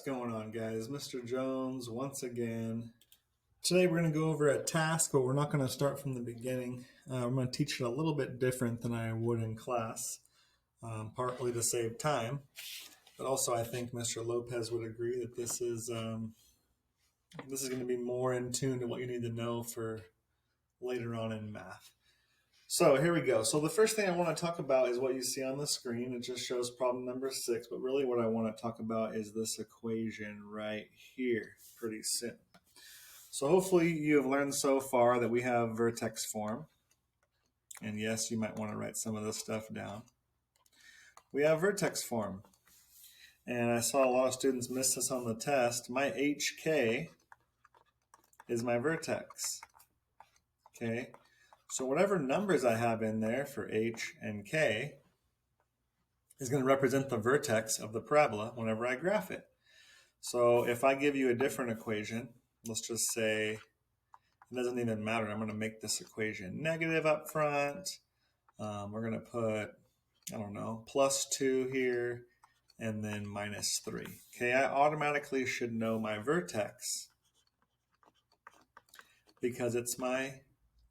going on, guys? Mr. Jones once again. Today we're going to go over a task, but we're not going to start from the beginning. I'm going to teach it a little bit different than I would in class, partly to save time, but also I think Mr. Lopez would agree that this is going to be more in tune to what you need to know for later on in math. So here we go. So the first thing I want to talk about is what you see on the screen. It just shows problem number 6, but really what I want to talk about is this equation right here pretty soon. So hopefully you have learned so far that we have vertex form. And yes, you might want to write some of this stuff down. We have vertex form. And I saw a lot of students miss this on the test. My HK is my vertex. Okay. So whatever numbers I have in there for h and k is going to represent the vertex of the parabola whenever I graph it. So if I give you a different equation, let's just say, it doesn't even matter. I'm going to make this equation negative up front. We're going to put, I don't know, plus 2 here and then minus 3. Okay, I automatically should know my vertex because it's my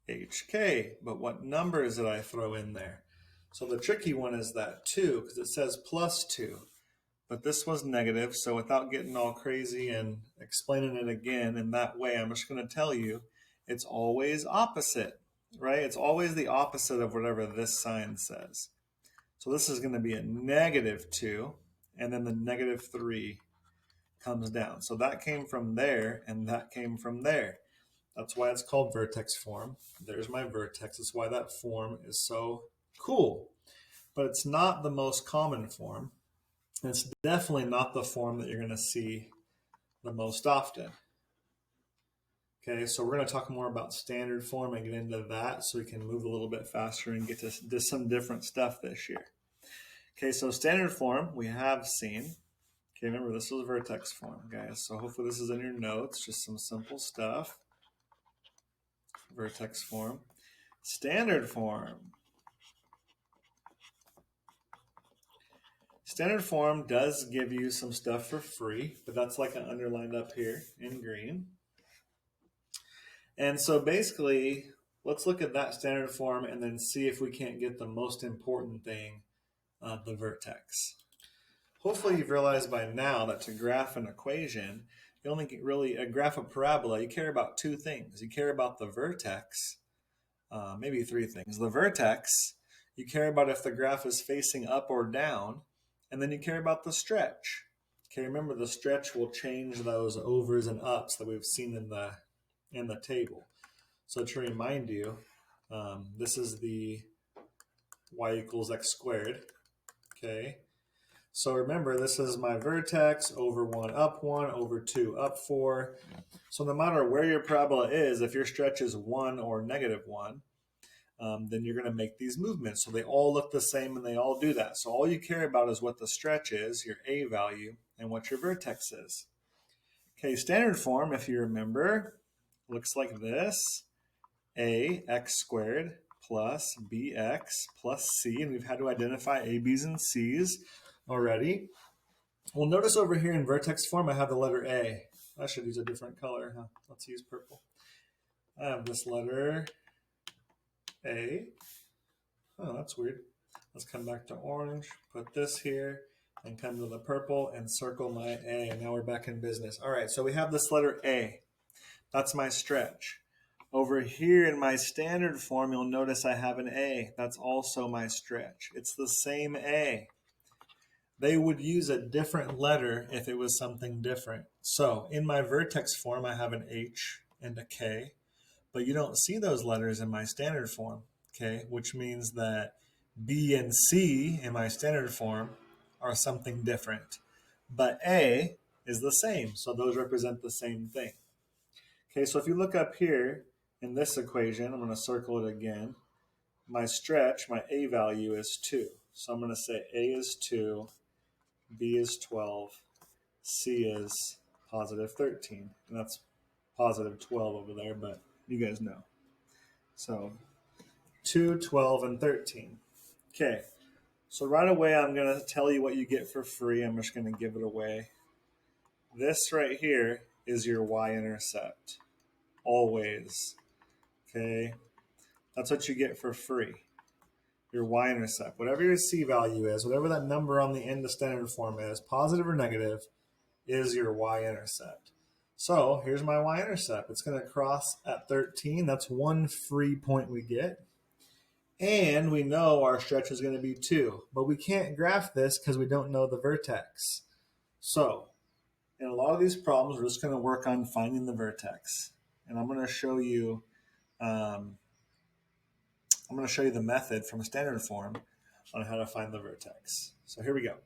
HK, but what numbers did I throw in there? So the tricky one is that 2, because it says plus 2, but this was negative, so without getting all crazy and explaining it again in that way, I'm just going to tell you it's always opposite, right? It's always the opposite of whatever this sign says. So this is going to be a negative 2, and then the negative 3 comes down. So that came from there, and that came from there. That's why it's called vertex form. There's my vertex. That's why that form is so cool. But it's not the most common form. It's definitely not the form that you're going to see the most often. Okay, so we're going to talk more about standard form and get into that so we can move a little bit faster and get to some different stuff this year. Okay, so standard form we have seen. Okay, remember this was vertex form, guys. So hopefully this is in your notes, just some simple stuff. Vertex form. Standard form. Standard form does give you some stuff for free, but that's like an underlined up here in green. And so basically, let's look at that standard form and then see if we can't get the most important thing, the vertex. Hopefully you've realized by now that to graph an equation, you only get really a graph of parabola, you care about 2 things. You care about the vertex, maybe 3 things. The vertex, you care about if the graph is facing up or down, and then you care about the stretch. Okay, remember the stretch will change those overs and ups that we've seen in the table. So to remind you, this is the y equals x squared. Okay, so remember this is my vertex over 1 up 1 over 2 up 4. So no matter where your parabola is, if your stretch is 1 or negative 1, then you're going to make these movements. So they all look the same and they all do that. So all you care about is what the stretch is, your a value, and what your vertex is. Okay, standard form, if you remember, looks like this. A x squared plus bx plus c, and we've had to identify a, b's, and c's already. Well, notice over here in vertex form, I have the letter A. I should use a different color, huh? Let's use purple. I have this letter A. Oh, that's weird. Let's come back to orange, put this here, and come to the purple and circle my A. And now we're back in business. All right, so we have this letter A. That's my stretch. Over here in my standard form, you'll notice I have an A. That's also my stretch. It's the same A. They would use a different letter if it was something different. So in my vertex form, I have an H and a K, but you don't see those letters in my standard form, okay? Which means that B and C in my standard form are something different, but A is the same, so those represent the same thing. Okay, so if you look up here in this equation, I'm going to circle it again. My stretch, my A value is 2. So I'm going to say A is 2, B is 12, C is positive 13. And that's positive 12 over there, but you guys know. So 2, 12, and 13. Okay, so right away I'm going to tell you what you get for free. I'm just going to give it away. This right here is your y-intercept. Always. Okay? That's what you get for free. Your y-intercept. Whatever your c value is, whatever that number on the end of standard form is, positive or negative, is your y-intercept. So here's my y-intercept. It's going to cross at 13. That's one free point we get. And we know our stretch is going to be 2. But we can't graph this because we don't know the vertex. So in a lot of these problems, we're just going to work on finding the vertex. And I'm going to show you the method from standard form on how to find the vertex. So here we go.